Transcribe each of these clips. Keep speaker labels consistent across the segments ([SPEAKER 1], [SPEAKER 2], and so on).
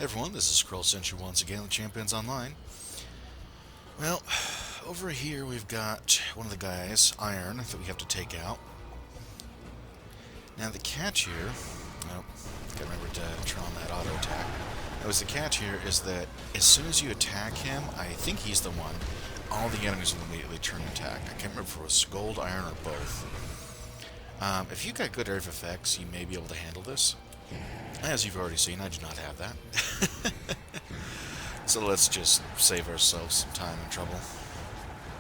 [SPEAKER 1] Hey everyone, this is Scroll Century once again with Champions Online. Well, over here we've got one of the guys, Iron, that we have to take out. Now the catch here, gotta remember to turn on that auto attack. The catch here is that as soon as you attack him, I think he's the one, all the enemies will immediately turn attack. I can't remember if it was gold, iron, or both. If you've got good area of effects, you may be able to handle this. As you've already seen, I do not have that. So let's just save ourselves some time and trouble.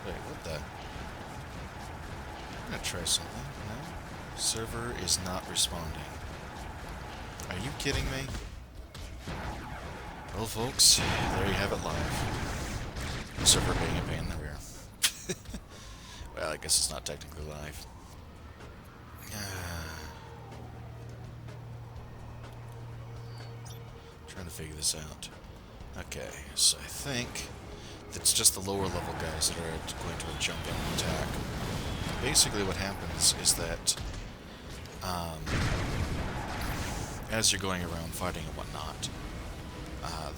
[SPEAKER 1] Wait, what the? I'm gonna try something. No? Server is not responding. Are you kidding me? Well, folks, there you have it live. The server being a pain in the rear. Well, I guess it's not technically live. Trying to figure this out. Okay, so I think it's just the lower level guys that are going to jump in and attack. Basically what happens is that as you're going around fighting and whatnot,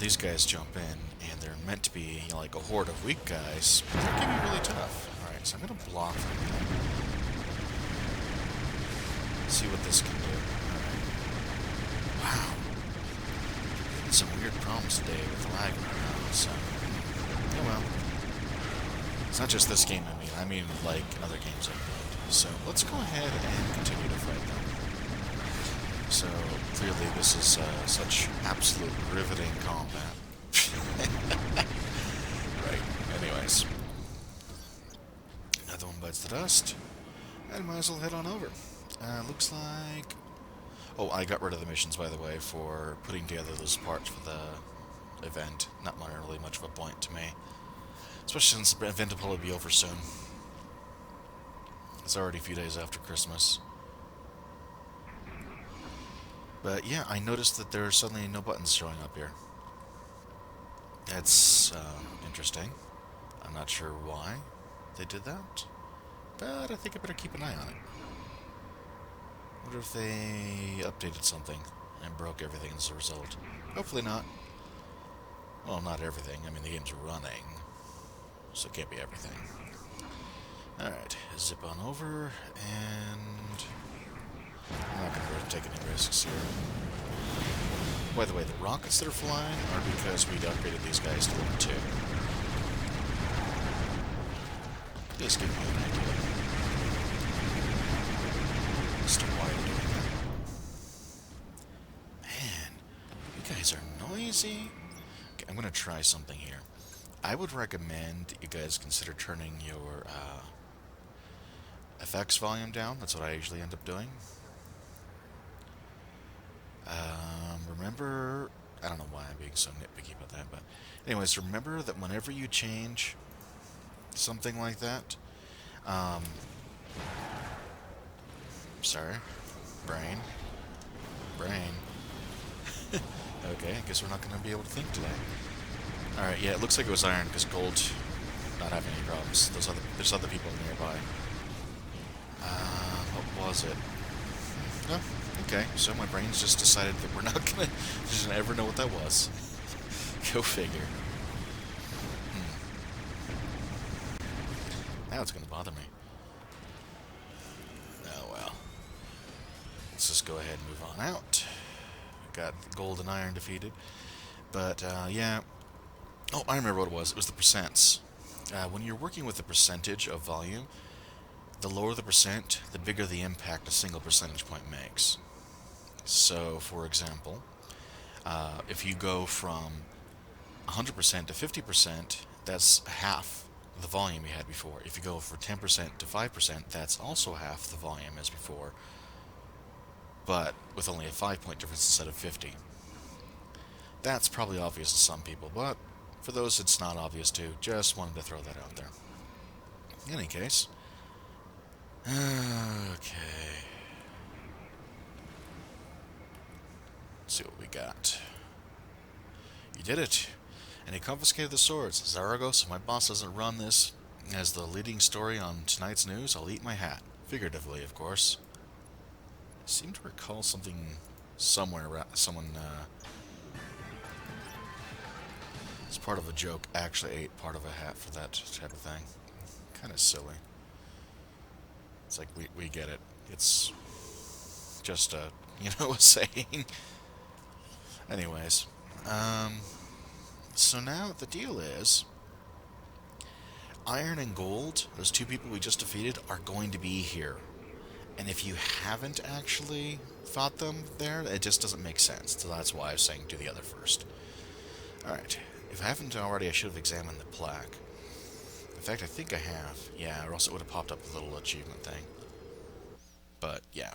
[SPEAKER 1] these guys jump in and they're meant to be like a horde of weak guys, but they can be really tough. Alright, so I'm going to block them. See what this can do. Alright. Wow. Some weird problems today with lag around, so oh well. It's not just this game, I mean like other games I've played. So let's go ahead and continue to fight them. So clearly this is such absolute riveting combat. Right, anyways. Another one bites the dust. And might as well head on over. Looks like... Oh, I got rid of the missions, by the way, for putting together those parts for the event. Not really much of a point to me. Especially since the event will probably be over soon. It's already a few days after Christmas. But yeah, I noticed that there are suddenly no buttons showing up here. That's interesting. I'm not sure why they did that. But I think I better keep an eye on it. What if they updated something and broke everything as a result? Hopefully not. Well, not everything. I mean, the game's running, so it can't be everything. Alright, zip on over, and... I'm not going to really take any risks here. By the way, the rockets that are flying are because we'd upgraded these guys to level 2. Just give me an idea. As to why we're doing that. Man, you guys are noisy. Okay, I'm going to try something here. I would recommend that you guys consider turning your effects volume down. That's what I usually end up doing. Remember, I don't know why I'm being so nitpicky about that, but anyways, remember that whenever you change something like that, sorry, brain. Okay, I guess we're not going to be able to think today. Alright, yeah, it looks like it was iron, because gold not having any problems. There's other people nearby. What was it? Oh, okay, so my brain's just decided that we're not going to just ever know what that was. Go figure. Now it's going to bother me. Oh well. Let's just go ahead and move on out. Got gold and iron defeated. But, yeah. Oh, I remember what it was. It was the percents. When you're working with the percentage of volume, the lower the percent, the bigger the impact a single percentage point makes. So, for example, if you go from 100% to 50%, that's half the volume you had before. If you go from 10% to 5%, that's also half the volume as before, but with only a 5-point difference instead of 50. That's probably obvious to some people, but for those it's not obvious to. Just wanted to throw that out there. In any case, okay. Let's see what we got. You did it. And he confiscated the swords. Zaragos, if my boss doesn't run this as the leading story on tonight's news, I'll eat my hat. Figuratively, of course. I seem to recall something somewhere, someone part of a joke actually ate part of a hat for that type of thing. Kind of silly. It's like, we get it. It's just a, a saying. Anyways, so now the deal is, Iron and Gold, those two people we just defeated, are going to be here. And if you haven't actually fought them there, it just doesn't make sense. So that's why I was saying do the other first. Alright, if I haven't already, I should have examined the plaque. In fact, I think I have. Yeah, or else it would have popped up a little achievement thing. But, yeah.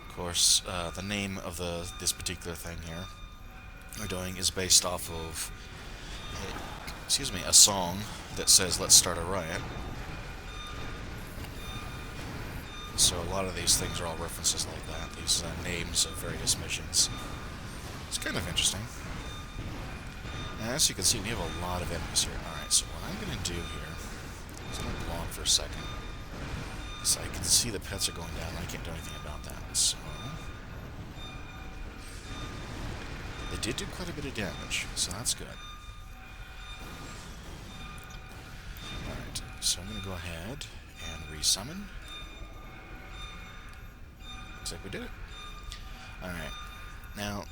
[SPEAKER 1] Of course, the name of this particular thing here we're doing is based off of, a song that says "Let's start a riot." So a lot of these things are all references like that. These names of various missions. It's kind of interesting. And as you can see, we have a lot of enemies here. All right, so what I'm going to do here is I'm going to log for a second. So I can see the pets are going down. I can't do anything about that. So they did do quite a bit of damage, so that's good. Alright, so I'm going to go ahead and resummon. Looks like we did it. Alright, now,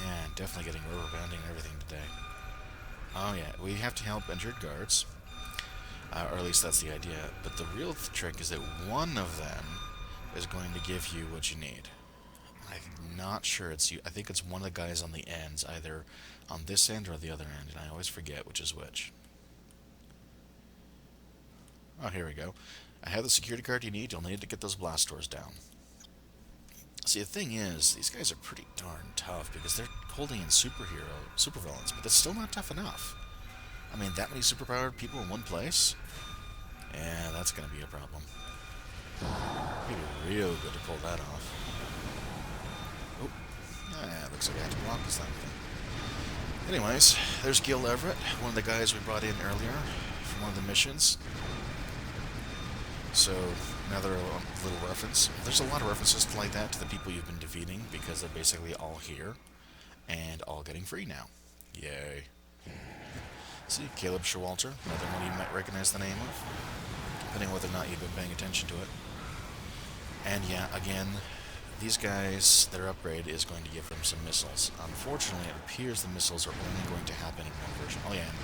[SPEAKER 1] man, definitely getting rubber banding and everything today. Oh yeah, we have to help injured guards. Or at least that's the idea. But the real trick is that one of them is going to give you what you need. I'm not sure it's you. I think it's one of the guys on the ends, either on this end or the other end, and I always forget which is which. Oh, here we go. I have the security card you need. You'll need to get those blast doors down. See, the thing is, these guys are pretty darn tough because they're holding in supervillains, but that's still not tough enough. I mean, that many superpowered people in one place? Yeah, that's going to be a problem. It'd be real good to pull that off. Oh, yeah, looks like I have to block this thing. Anyways, there's Gil Everett, one of the guys we brought in earlier from one of the missions. So, another little reference. There's a lot of references like that to the people you've been defeating because they're basically all here and all getting free now. Yay. See, Caleb Showalter, another one you might recognize the name of, depending on whether or not you've been paying attention to it. And yeah, again, these guys, their upgrade is going to give them some missiles. Unfortunately, it appears the missiles are only going to happen in one version. Oh yeah, and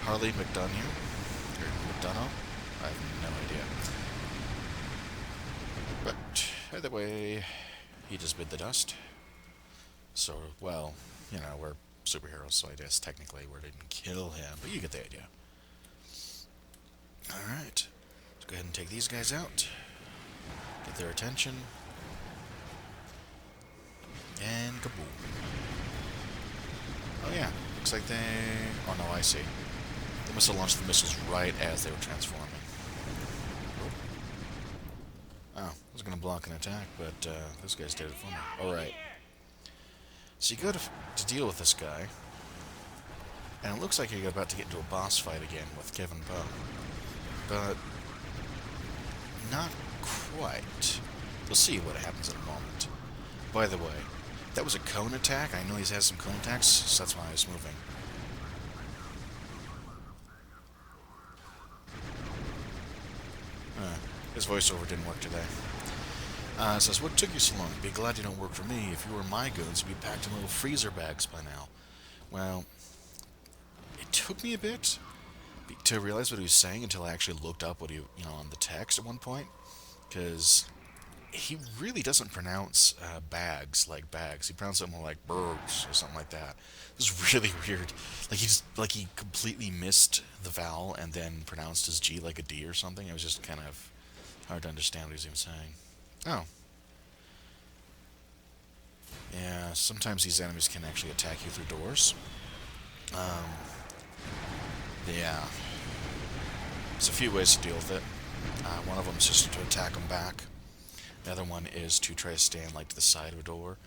[SPEAKER 1] Harley McDonough, I have no idea. But either way, he just bit the dust. So, well, we're superheroes, so I guess technically we didn't kill him, but you get the idea. Alright, let's go ahead and take these guys out. Get their attention. And kaboom. Oh yeah, looks like they... Oh no, I see. They must have launched the missiles right as they were transforming. Oh, I was going to block an attack, but those guys did it for me. Alright. So you go to deal with this guy, and it looks like you're about to get into a boss fight again with Kevin Poe. But not quite. We'll see what happens in a moment. By the way, that was a cone attack. I know he has some cone attacks, so that's why I was moving. His voiceover didn't work today. It says, what took you so long? Be glad you don't work for me. If you were my goods, you'd be packed in little freezer bags by now. Well, it took me a bit to realize what he was saying until I actually looked up what he, on the text at one point. Because he really doesn't pronounce bags like bags. He pronounces it more like bergs or something like that. It was really weird. Like he completely missed the vowel and then pronounced his G like a D or something. It was just kind of hard to understand what he was even saying. Oh. Yeah, sometimes these enemies can actually attack you through doors. Yeah. There's a few ways to deal with it. One of them is just to attack them back. The other one is to try to stand to the side of a door.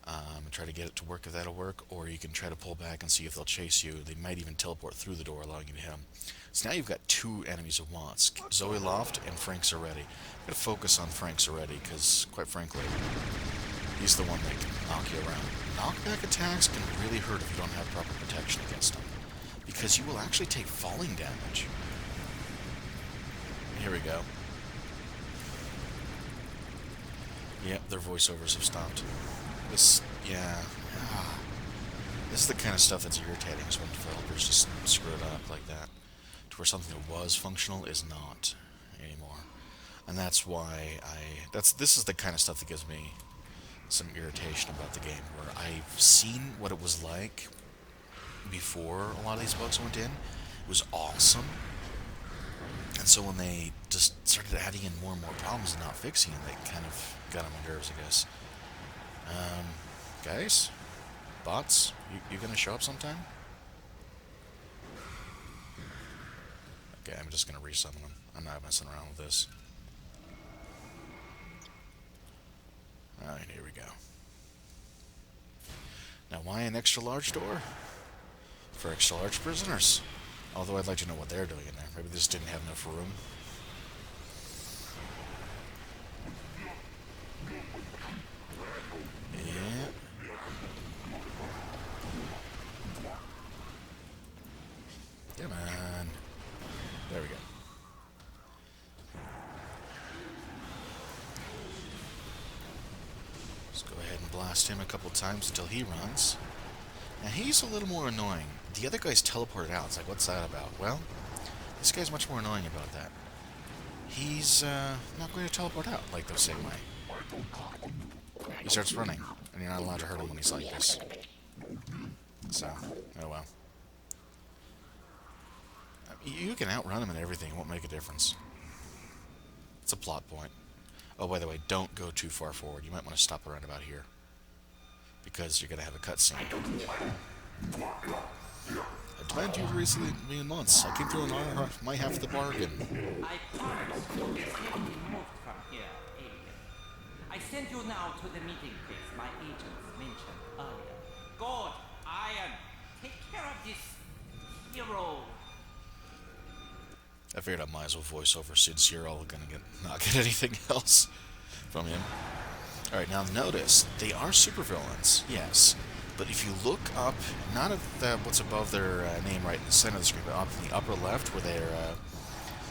[SPEAKER 1] and try to get it to work if that'll work, or you can try to pull back and see if they'll chase you. They might even teleport through the door, allowing you to hit them. So now you've got two enemies at once, Zoe Loft and Frank Soretti. I'm going to focus on Frank Soretti, because, quite frankly, he's the one that can knock you around. Knockback attacks can really hurt if you don't have proper protection against them, because you will actually take falling damage. Here we go. Yep, their voiceovers have stopped. This, yeah. This is the kind of stuff that's irritating, is when developers just screw it up like that, to where something that was functional is not anymore. And that's why this is the kind of stuff that gives me some irritation about the game, where I've seen what it was like before a lot of these bugs went in. It was awesome. And so when they just started adding in more and more problems and not fixing them, they kind of got on my nerves, I guess. Guys? Bots? You gonna show up sometime? Okay, I'm just gonna resummon them. I'm not messing around with this. Alright, here we go. Now, why an extra large door? For extra large prisoners. Although I'd like to know what they're doing in there. Maybe they just didn't have enough room. Yeah. Come on. There we go. Let's go ahead and blast him a couple times until he runs. Now he's a little more annoying. The other guy's teleported out. It's like, what's that about? Well, this guy's much more annoying about that. He's not going to teleport out like the same way. He starts running, and you're not allowed to hurt him when he's like this. So, oh well. You can outrun him and everything, it won't make a difference. It's a plot point. Oh, by the way, don't go too far forward. You might want to stop around about here, because you're going to have a cutscene. I planned you recently me in months. I came through on my half of the bargain.
[SPEAKER 2] I promise you'll be safely moved from here, alien. I send you now to the meeting place my agents mentioned earlier. God, Iron, take care of this hero.
[SPEAKER 1] I figured I might as well voice over since you're all gonna not get anything else from him. Alright, now notice, they are supervillains, yes. But if you look up, not at what's above their name right in the center of the screen, but up in the upper left where they're,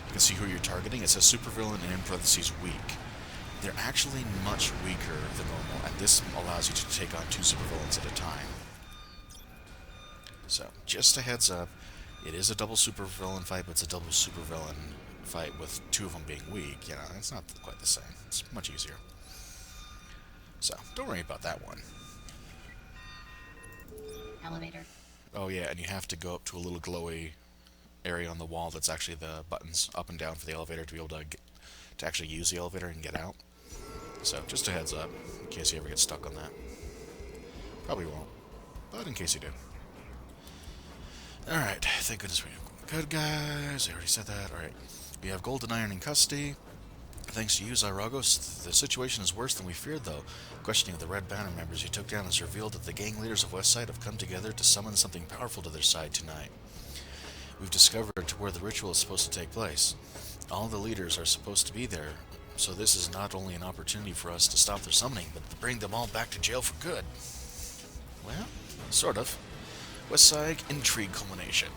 [SPEAKER 1] you can see who you're targeting, it says supervillain and in parentheses weak. They're actually much weaker than normal, and this allows you to take on two supervillains at a time. So, just a heads up, it is a double supervillain fight, but it's a double supervillain fight with two of them being weak. You know, it's not quite the same. It's much easier. So, don't worry about that one.
[SPEAKER 3] Elevator.
[SPEAKER 1] Oh yeah, and you have to go up to a little glowy area on the wall that's actually the buttons up and down for the elevator to be able to actually use the elevator and get out. So, just a heads up, in case you ever get stuck on that. Probably won't, but in case you do. Alright, thank goodness we have good guys. I already said that. Alright, we have Golden Iron in custody. Thanks to you, Zyragos, the situation is worse than we feared, though. Questioning the Red Banner members you took down has revealed that the gang leaders of Westside have come together to summon something powerful to their side tonight. We've discovered where the ritual is supposed to take place. All the leaders are supposed to be there, so this is not only an opportunity for us to stop their summoning, but to bring them all back to jail for good. Well, sort of. Westside intrigue culmination.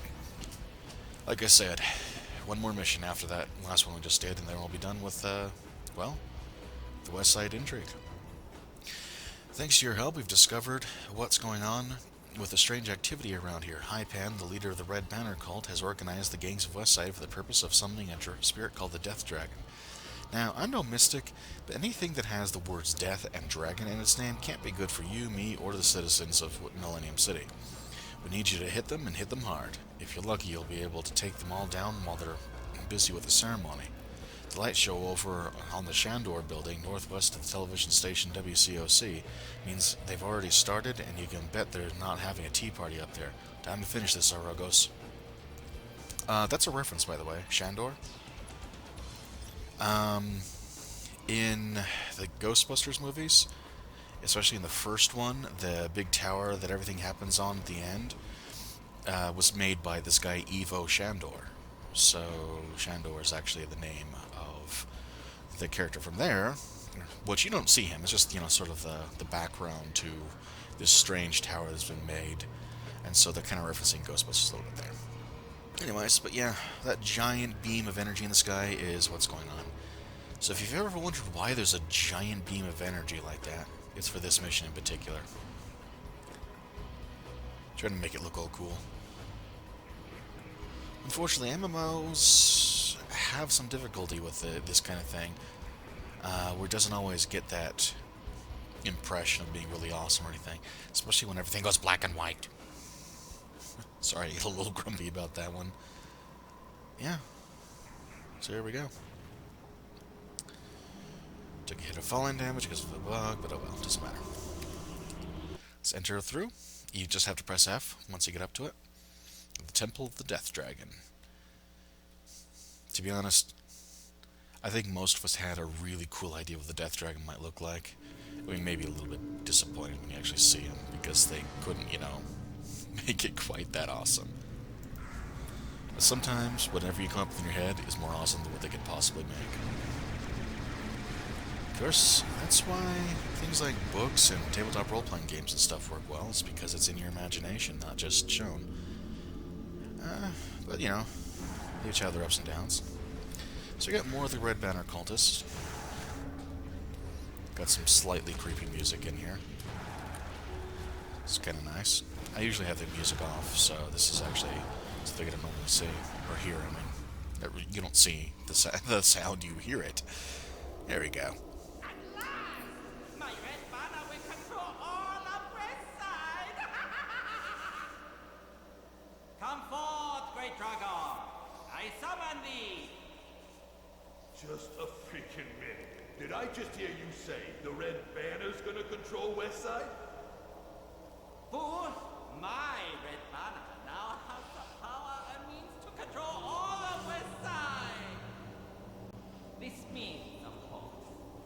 [SPEAKER 1] Like I said, one more mission after that last one we just did, and then we'll be done with, well, the Westside intrigue. Thanks to your help, we've discovered what's going on with the strange activity around here. Hypan, the leader of the Red Banner cult, has organized the gangs of Westside for the purpose of summoning a spirit called the Death Dragon. Now, I'm no mystic, but anything that has the words death and dragon in its name can't be good for you, me, or the citizens of Millennium City. We need you to hit them, and hit them hard. If you're lucky, you'll be able to take them all down while they're busy with the ceremony. The light show over on the Shandor building, northwest of the television station WCOC, means they've already started, and you can bet they're not having a tea party up there. Time to finish this, Aragos. That's a reference, by the way. Shandor? In the Ghostbusters movies, especially in the first one, the big tower that everything happens on at the end, was made by this guy Evo Shandor. So Shandor is actually the name of the character from there, which you don't see him. It's just, sort of the background to this strange tower that's been made. And so they're kind of referencing Ghostbusters a little bit there. Anyways, but yeah, that giant beam of energy in the sky is what's going on. So if you've ever wondered why there's a giant beam of energy like that, it's for this mission in particular. Trying to make it look all cool. Unfortunately, MMOs have some difficulty with this kind of thing, where it doesn't always get that impression of being really awesome or anything, especially when everything goes black and white. Sorry, I get a little grumpy about that one. Yeah. So here we go. Took a hit of falling damage because of the bug, but oh well, doesn't matter. Let's enter through. You just have to press F once you get up to it. The Temple of the Death Dragon. To be honest, I think most of us had a really cool idea what the Death Dragon might look like. We may be a little bit disappointed when you actually see him, because they couldn't, make it quite that awesome. But sometimes, whatever you come up with in your head is more awesome than what they could possibly make. Of course, that's why things like books and tabletop role-playing games and stuff work well. It's because it's in your imagination, not just shown. But, they each have their ups and downs. So we got more of the Red Banner cultists. Got some slightly creepy music in here. It's kind of nice. I usually have the music off, so this is actually something I don't normally see, or hear, you don't see the sound, you hear it. There we go.
[SPEAKER 2] My red banner will control all of Westside! Come forth, great dragon! I summon thee!
[SPEAKER 3] Just a freaking minute. Did I just hear you say the Red Banner's gonna control Westside?
[SPEAKER 2] Fool! My red banner now has the power and means to control all of Westside! This means, of course,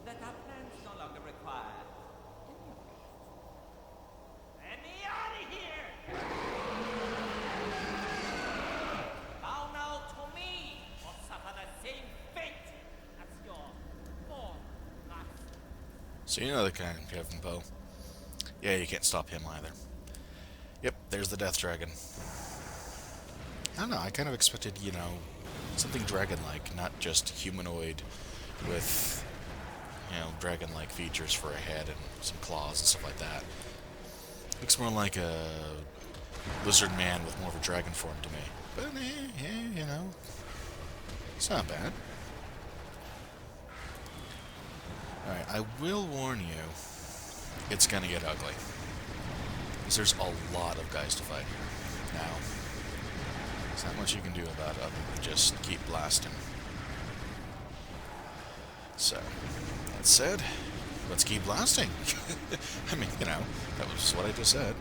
[SPEAKER 2] that our plans no longer require any of it. Let me out of here! Bow now to me, or suffer the same fate as your poor master.
[SPEAKER 1] So you know the kind, Kevin Poe. Yeah, you can't stop him either. Yep, there's the Death Dragon. I don't know, I kind of expected, something dragon-like, not just humanoid with, dragon-like features for a head and some claws and stuff like that. Looks more like a lizard man with more of a dragon form to me. But, it's not bad. Alright, I will warn you, it's gonna get ugly. Because there's a lot of guys to fight here. Now, there's not much you can do about it other than just keep blasting. So, that said, let's keep blasting. I mean, that was what I just said.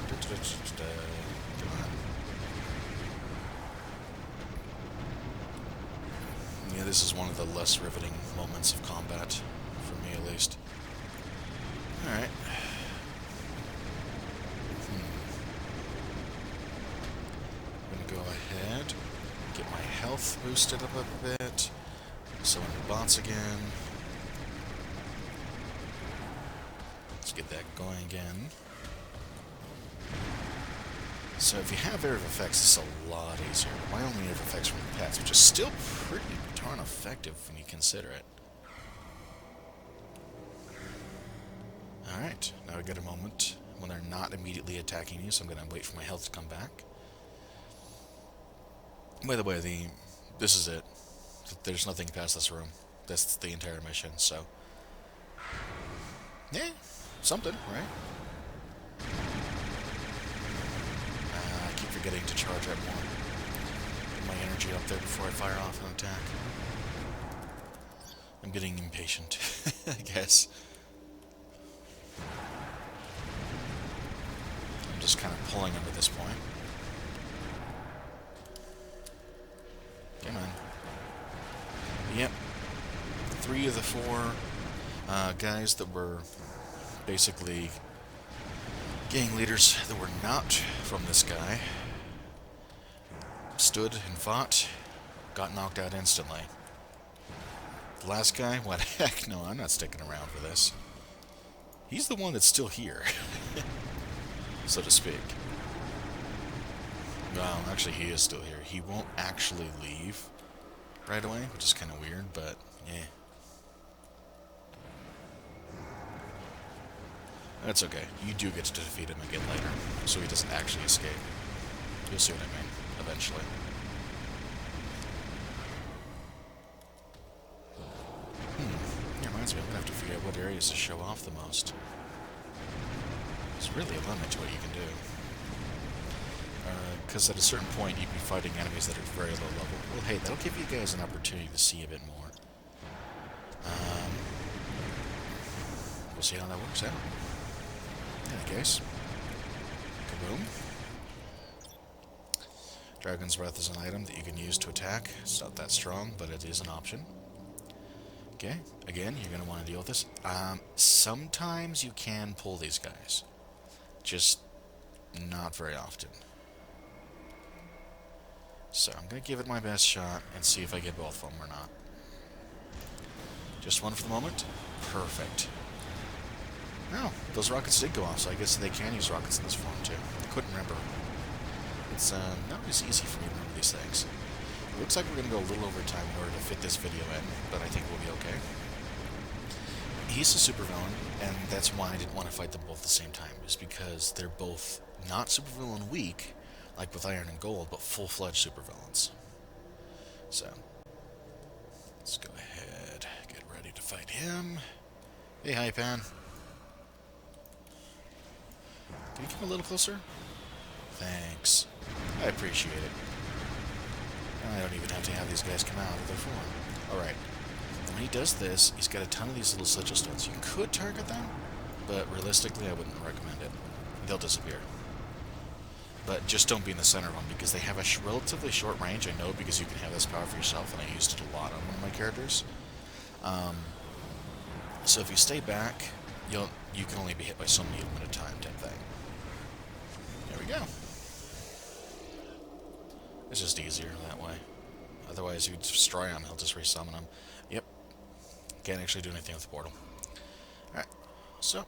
[SPEAKER 1] Come on. Yeah, this is one of the less riveting moments of combat, for me at least. Alright. I'm gonna go ahead, get my health boosted up a bit, summon the bots again. Let's get that going again. So if you have area of effects, it's a lot easier. My only area of effects from the pets, which is still pretty darn effective when you consider it. Alright, now we got a moment when they're not immediately attacking you, so I'm going to wait for my health to come back. By the way, this is it. There's nothing past this room. That's the entire mission, so... yeah, something, right? I keep forgetting to charge up more. Get my energy up there before I fire off an attack. I'm getting impatient, I guess. I'm just kind of pulling him at this point. Come on. Yep. 3 of the 4 guys that were basically gang leaders that were not from this guy stood and fought, got knocked out instantly. The last guy, what heck, no, I'm not sticking around for this. He's the one that's still here, so to speak. Well, actually he is still here. He won't actually leave right away, which is kind of weird, but yeah. That's okay. You do get to defeat him again later, so he doesn't actually escape. You'll see what I mean, eventually. It reminds me, I'm going to have to figure out what areas to show off the most. There's really a limit to what you can do. Because at a certain point, you'd be fighting enemies that are very low level. Well, hey, that'll give you guys an opportunity to see a bit more. We'll see how that works out. In any case, kaboom. Dragon's Breath is an item that you can use to attack. It's not that strong, but it is an option. Okay, again, you're going to want to deal with this. Sometimes you can pull these guys. Just not very often. So I'm going to give it my best shot and see if I get both of them or not. Just one for the moment. Perfect. No, those rockets did go off, so I guess they can use rockets in this form too. I couldn't remember. It's not as easy for me to remember these things. It looks like we're going to go a little over time in order to fit this video in, but I think we'll be okay. He's a supervillain, and that's why I didn't want to fight them both at the same time, is because they're both not supervillain weak, like with Iron and Gold, but full-fledged supervillains. So, let's go ahead, get ready to fight him. Hey, Hypan. Can you come a little closer? Thanks. I appreciate it. I don't even have to have these guys come out of their form. Alright. When he does this, he's got a ton of these little sigil stones. You could target them, but realistically I wouldn't recommend it. They'll disappear. But just don't be in the center of them, because they have a relatively short range, I know, because you can have this power for yourself, and I used it a lot on one of my characters. So if you stay back, you can only be hit by so many of them at a time, type thing. There we go. It's just easier that way. Otherwise, you destroy him, he'll just resummon him. Yep. Can't actually do anything with the portal. Alright. So,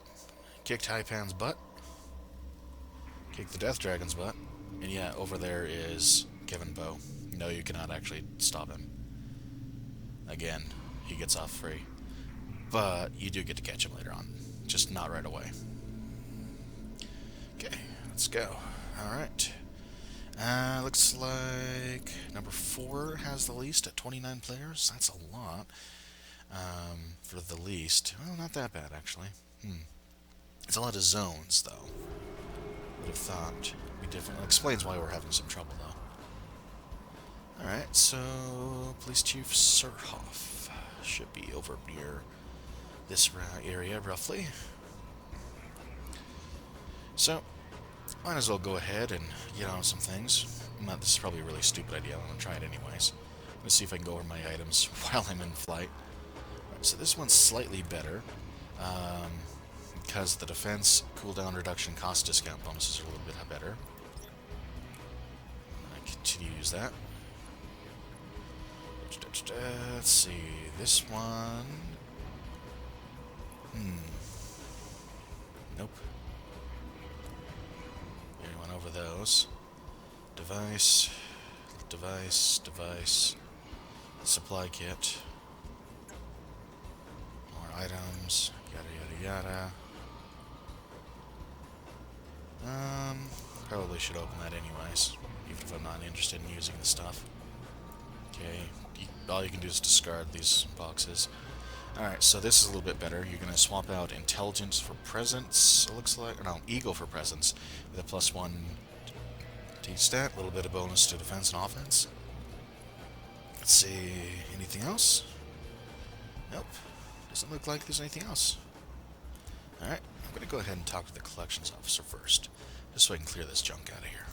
[SPEAKER 1] kicked Hypan's butt. Kicked the Death Dragon's butt. And yeah, over there is Kevin Bow. No, you cannot actually stop him. Again, he gets off free. But you do get to catch him later on. Just not right away. Okay, let's go. Alright. Looks like number 4 has the least at 29 players. That's a lot for the least. Well, not that bad, actually. It's a lot of zones, though. Would have thought it'd be different. It explains why we're having some trouble, though. Alright, so Police Chief Surhoff should be over near this area, roughly. So, might as well go ahead and get on with some things. This is probably a really stupid idea, I'm going to try it anyways. Let's see if I can go over my items while I'm in flight. Right, so this one's slightly better, because the defense, cooldown reduction, cost discount bonuses are a little bit better. I continue to use that. Let's see, this one... Nope. Went over those. Device, supply kit, more items, yada yada yada. Probably should open that anyways, even if I'm not interested in using the stuff. Okay, all you can do is discard these boxes. Alright, so this is a little bit better. You're going to swap out Intelligence for Presence, it looks like. Or no, Ego for Presence, with a +1 T-stat, a little bit of bonus to defense and offense. Let's see, anything else? Nope, doesn't look like there's anything else. Alright, I'm going to go ahead and talk to the collections officer first, just so I can clear this junk out of here.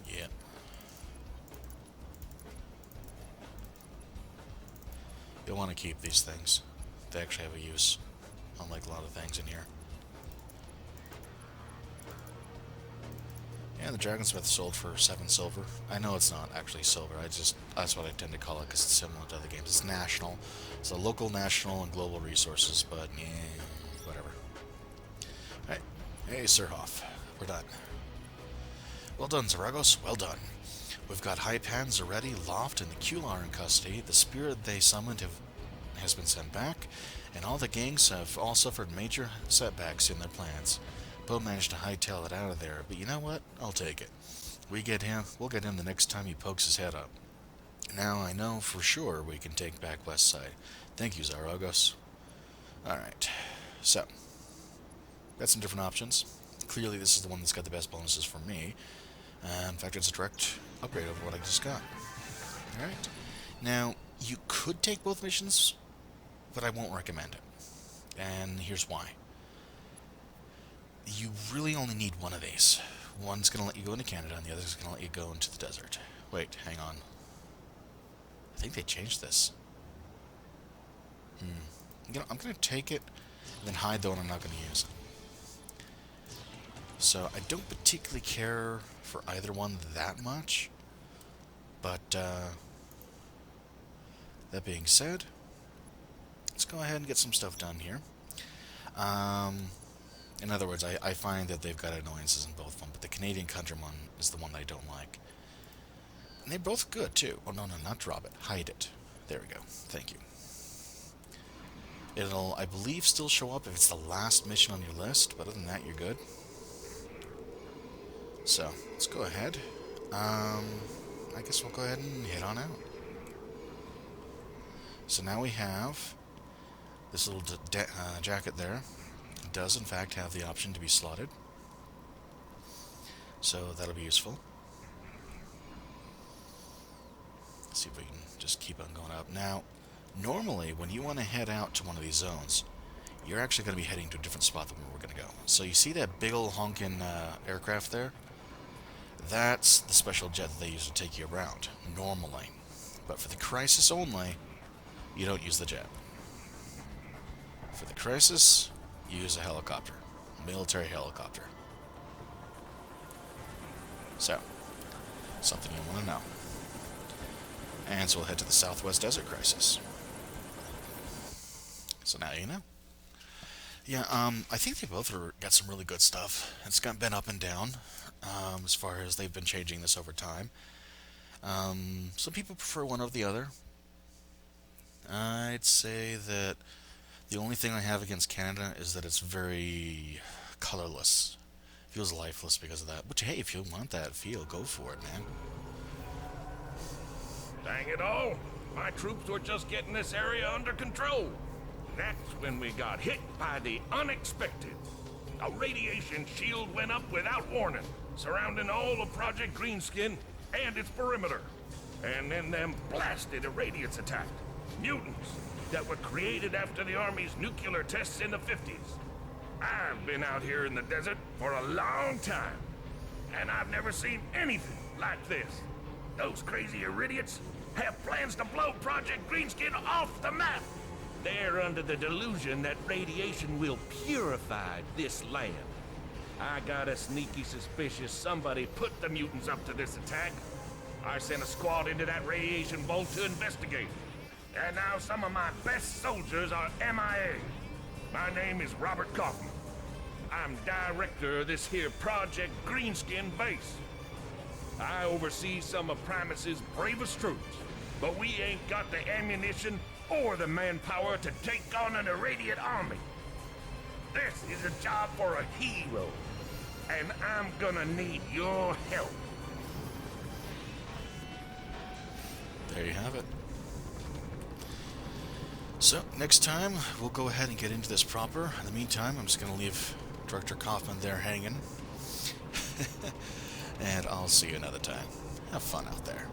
[SPEAKER 1] Yep. You'll want to keep these things. They actually have a use, unlike a lot of things in here. And the Dragonsmith sold for 7 silver. I know it's not actually silver. That's what I tend to call it because it's similar to other games. It's national. So local, national, and global resources, but yeah, whatever. Alright. Hey, Sir Hoff. We're done. Well done, Zaragos. Well done. We've got Hypan, Zaretti, Loft, and the Kular in custody. The spirit they summoned has been sent back, and all the gangs have all suffered major setbacks in their plans. Bo managed to hightail it out of there, but you know what? I'll take it. We'll get him the next time he pokes his head up. Now I know for sure we can take back Westside. Thank you, Zaragos. Alright, so, got some different options. Clearly this is the one that's got the best bonuses for me. In fact, it's a direct upgrade over what I just got. Alright. Now, you could take both missions, but I won't recommend it. And here's why. You really only need one of these. One's going to let you go into Canada, and the other's going to let you go into the desert. Wait, hang on. I think they changed this. I'm going to take it, and then hide the one I'm not going to use. So, I don't particularly care for either one that much. But, that being said, let's go ahead and get some stuff done here. In other words, I find that they've got annoyances in both of them, but the Canadian Country one is the one that I don't like. And they're both good, too. Oh, no, not drop it. Hide it. There we go. Thank you. It'll, I believe, still show up if it's the last mission on your list, but other than that, you're good. So, let's go ahead. I guess we'll go ahead and head on out. So now we have this little jacket there. It does, in fact, have the option to be slotted. So that'll be useful. Let's see if we can just keep on going up. Now, normally, when you want to head out to one of these zones, you're actually going to be heading to a different spot than where we're going to go. So you see that big old honkin' aircraft there? That's the special jet that they use to take you around, normally. But for the Crisis only, you don't use the jet. For the Crisis, you use a helicopter. A military helicopter. So, something you want to know. And so we'll head to the Southwest Desert Crisis. So now you know. Yeah, I think they both got some really good stuff. It's been up and down, as far as they've been changing this over time. Some people prefer one over the other. I'd say that the only thing I have against Canada is that it's very colorless. Feels lifeless because of that. But hey, if you want that feel, go for it, man.
[SPEAKER 4] Dang it all! My troops were just getting this area under control. That's when we got hit by the unexpected. A radiation shield went up without warning, surrounding all of Project Greenskin and its perimeter. And then them blasted irradiance attacked. Mutants that were created after the Army's nuclear tests in the 50s. I've been out here in the desert for a long time, and I've never seen anything like this. Those crazy Iridians have plans to blow Project Greenskin off the map. They're under the delusion that radiation will purify this land. I got a sneaky suspicious somebody put the mutants up to this attack. I sent a squad into that radiation vault to investigate. And now some of my best soldiers are MIA. My name is Robert Kaufman. I'm director of this here Project Greenskin base. I oversee some of Primus's bravest troops, but we ain't got the ammunition or the manpower to take on an irradiate army. This is a job for a hero, and I'm gonna need your help.
[SPEAKER 1] There you have it. So, next time, we'll go ahead and get into this proper. In the meantime, I'm just going to leave Director Kaufman there hanging. And I'll see you another time. Have fun out there.